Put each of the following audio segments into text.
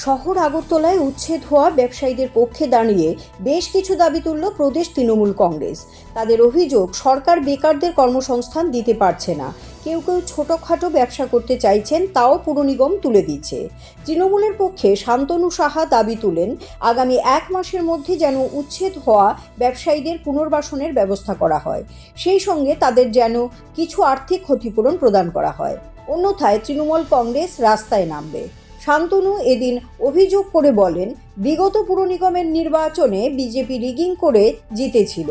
শহর আগরতলায় উচ্ছেদ হওয়া ব্যবসায়ীদের পক্ষে দাঁড়িয়ে বেশ কিছু দাবি তুলল প্রদেশ তৃণমূল কংগ্রেস। তাদের অভিযোগ, সরকার বেকারদের কর্মসংস্থান দিতে পারছে না। কেউ কেউ ছোটখাটো ব্যবসা করতে চাইছেন, তাও পুর নিগম তুলে দিচ্ছে। তৃণমূলের পক্ষে শান্তনু সাহা দাবি তুলেন, আগামী 1 মাসের মধ্যে যেন উচ্ছেদ হওয়া ব্যবসায়ীদের পুনর্বাসনের ব্যবস্থা করা হয়, সেই সঙ্গে তাদের যেন কিছু আর্থিক ক্ষতিপূরণ প্রদান করা হয়। অন্যথায় তৃণমূল কংগ্রেস রাস্তায় নামবে। শান্তনু এদিন অভিযোগ করে বলেন, বিগত পুর নিগমের নির্বাচনে বিজেপি রিগিং করে জিতেছিল,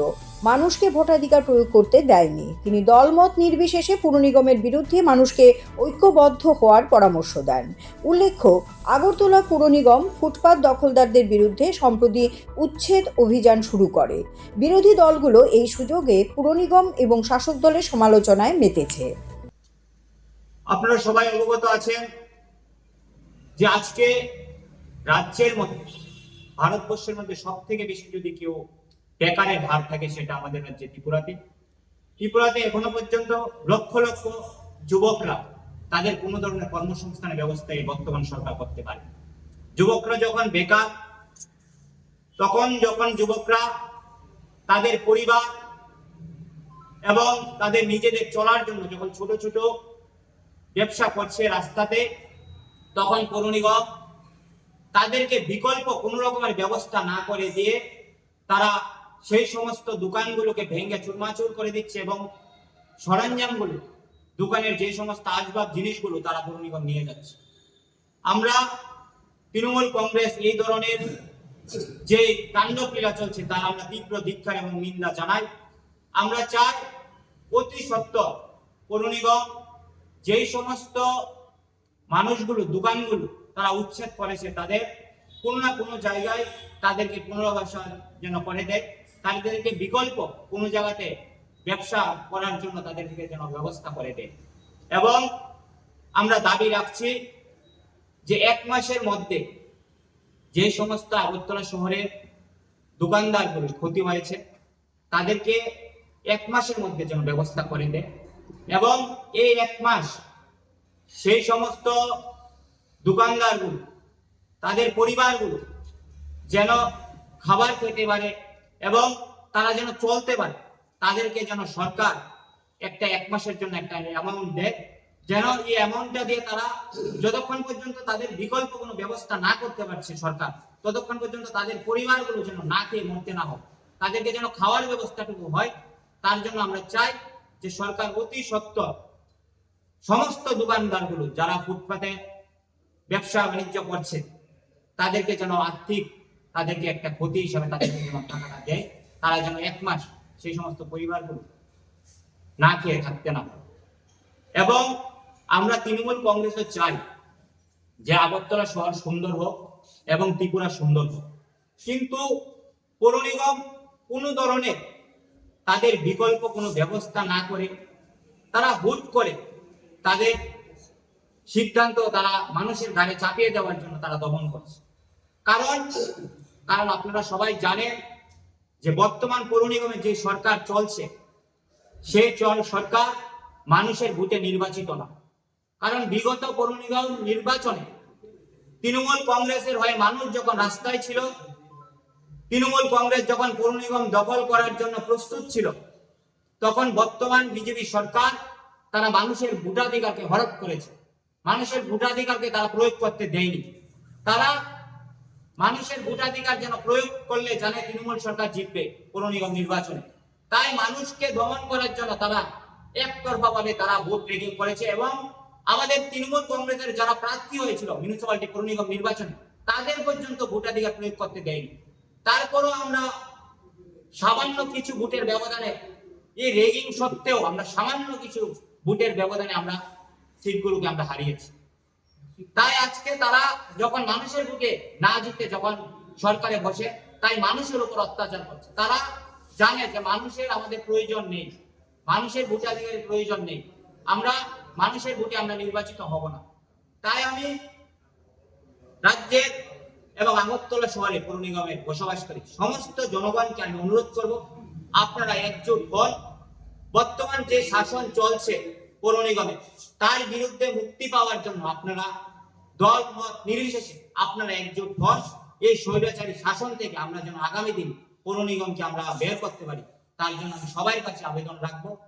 মানুষকে ভোটাধিকার প্রয়োগ করতে দেয়নি। তিনি দলমত নির্বিশেষে পুর নিগমের বিরুদ্ধে মানুষকে ঐক্যবদ্ধ হওয়ার পরামর্শ দেন। উল্লেখ্য, আগরতলা পুর নিগম ফুটপাত দখলদারদের বিরুদ্ধে সম্প্রতি উচ্ছেদ অভিযান শুরু করে। বিরোধী দলগুলো এই সুযোগে পুর নিগম এবং শাসক দলের সমালোচনায় মেতেছে। আপনারা সবাই অবগত আছেন যে আজকে রাজ্যের মধ্যে, ভারতবর্ষের মধ্যে সব থেকে বেশি যদি কেউ বেকারের হার থাকে সেটা আমাদের রাজ্যে ত্রিপুরাতে এখনো পর্যন্ত লক্ষ লক্ষ যুবকরা তাদের কোনো ধরনের কর্মসংস্থানের ব্যবস্থা এই বর্তমান সরকার করতে পারে। যুবকরা যখন বেকার, যখন যুবকরা তাদের পরিবার এবং তাদের নিজেদের চলার জন্য যখন ছোট ছোট ব্যবসা করছে রাস্তাতে, তখন পৌর নিগম তাদেরকে বিকল্প কোনো রকমের ব্যবস্থা না করে দিয়ে তারা সেই সমস্ত দোকানগুলোকে ভেঙে চুরমাচুর করে দিচ্ছে এবং সরঞ্জামগুলো, দোকানের যে সমস্ত আসবাব জিনিসগুলো তারা পৌর নিগম নিয়ে যাচ্ছে। আমরা তৃণমূল কংগ্রেস এই ধরনের যে কাণ্ডক্রীড়া চলছে তার আমরা তীব্র ধিক্কার এবং নিন্দা জানাই। আমরা চাই অতি সত্বর পৌর নিগম যেই সমস্ত মানুষগুলো, দোকানগুলো তারা উচ্ছেদ করেছে, তাদের কোনো না কোনো জায়গায় তাদেরকে পুনর্বাসন যেন করে দেয়, তাদেরকে বিকল্প কোনো জায়গাতে ব্যবসা করার জন্য তাদেরকে যেন ব্যবস্থা করে দেয়। এবং আমরা দাবি রাখছি যে 1 মাসের মধ্যে যে সমস্ত আগরতলা শহরের দোকানদারগুলো ক্ষতি হয়েছে তাদেরকে 1 মাসের মধ্যে যেন ব্যবস্থা করে দেয় এবং এই 1 মাস সেই সমস্ত দোকানদারগুলো, তাদের পরিবারগুলো যেন খাবার খেতে পারে এবং তারা যেন চলতে পারে, তাদেরকে যেন সরকার একটা 1 মাসের জন্য একটা অ্যামাউন্ট দেয়, যেন এই অ্যামাউন্টটা দিয়ে তারা যতক্ষণ পর্যন্ত তাদের বিকল্প কোনো ব্যবস্থা না করতে পারছে সরকার, ততক্ষণ পর্যন্ত তাদের পরিবারগুলো যেন না খেয়ে মরতে না হয়, তাদেরকে যেন খাওয়ার ব্যবস্থাটুকু হয়। তার জন্য আমরা চাই যে সরকার অতি সত্বর সমস্ত দোকানদারগুলো যারা ফুটপাতে ব্যবসা বাণিজ্য করছে তাদেরকে যেন আর্থিক, তাদেরকে একটা ক্ষতি হিসাবে তাদেরকে যেন টাকাটা দেয়, তারা যেন 1 মাস সেই সমস্ত পরিবারগুলো না খেয়ে থাকতে না পারে। এবং আমরা তৃণমূল কংগ্রেসে চাই যে আগরতলা শহর সুন্দর হোক এবং ত্রিপুরা সুন্দর হোক, কিন্তু পৌর নিগম কোনো ধরনের তাদের বিকল্প কোনো ব্যবস্থা না করে তারা হুট করে তাদের সিদ্ধান্ত তারা মানুষের ঘাড়ে চাপিয়ে দেওয়ার জন্য তারা দমন করছে। কারণ আপনারা সবাই জানেন যে বর্তমান পৌর নিগমে যে সরকার চলছে সেই সরকার মানুষের ভোটে নির্বাচিত না। কারণ বিগত পৌর নিগম নির্বাচনে তৃণমূল কংগ্রেসের হয়ে মানুষ যখন রাস্তায় ছিল, তৃণমূল কংগ্রেস যখন পৌর নিগম দখল করার জন্য প্রস্তুত ছিল, তখন বর্তমান বিজেপি সরকার তারা মানুষের ভোটাধিকারকে হরপ করেছে, মানুষের ভোটাধিকারকে তারা প্রয়োগ করতে দেয়নি। তারা মানুষের ভোটাধিকার যেন প্রয়োগ করলে জানে তৃণমূল সরকার জিতবে পৌর নিগম নির্বাচনে, তাই মানুষকে দমন করার জন্য তারা একতরফা ভাবে তারা ভোট রেগিং করেছে এবং আমাদের তৃণমূল কংগ্রেসের যারা প্রার্থী হয়েছিল মিউনিসিপালিটি পৌর নিগম নির্বাচনে তাদের পর্যন্ত ভোটাধিকার প্রয়োগ করতে দেয়নি। তারপরও আমরা সামান্য কিছু ভোটের ব্যবধানে, এই রেগিং সত্ত্বেও আমরা সামান্য কিছু ভোটের ব্যবধানে আমরা সিটগুলোকে আমরা হারিয়েছি। তাই আজকে তারা যখন মানুষের ভোটে না জিতে যখন সরকারে বসে, তাই মানুষের উপর অত্যাচার করছে। তারা জানে যে মানুষের আমাদের প্রয়োজন নেই, মানুষের ভোটাধিকারের প্রয়োজন নেই, আমরা মানুষের ভোটে আমরা নির্বাচিত হব না। তাই আমি রাজ্যের এবং আগরতলা শহরে পৌর নিগমে বসবাসকারী সমস্ত জনগণকে আমি অনুরোধ করব, আপনারা একজোট হন। বর্তমান যে শাসন চলছে পৌর নিগমে তার বিরুদ্ধে মুক্তি পাওয়ার জন্য আপনারা দল মত নির্বিশেষে আপনারা একজোট হন, এই স্বৈরাচারী শাসন থেকে আমরা যেন আগামী দিন পৌর নিগমকে আমরা বের করতে পারি, তার জন্য আমি সবার কাছে আবেদন রাখবো।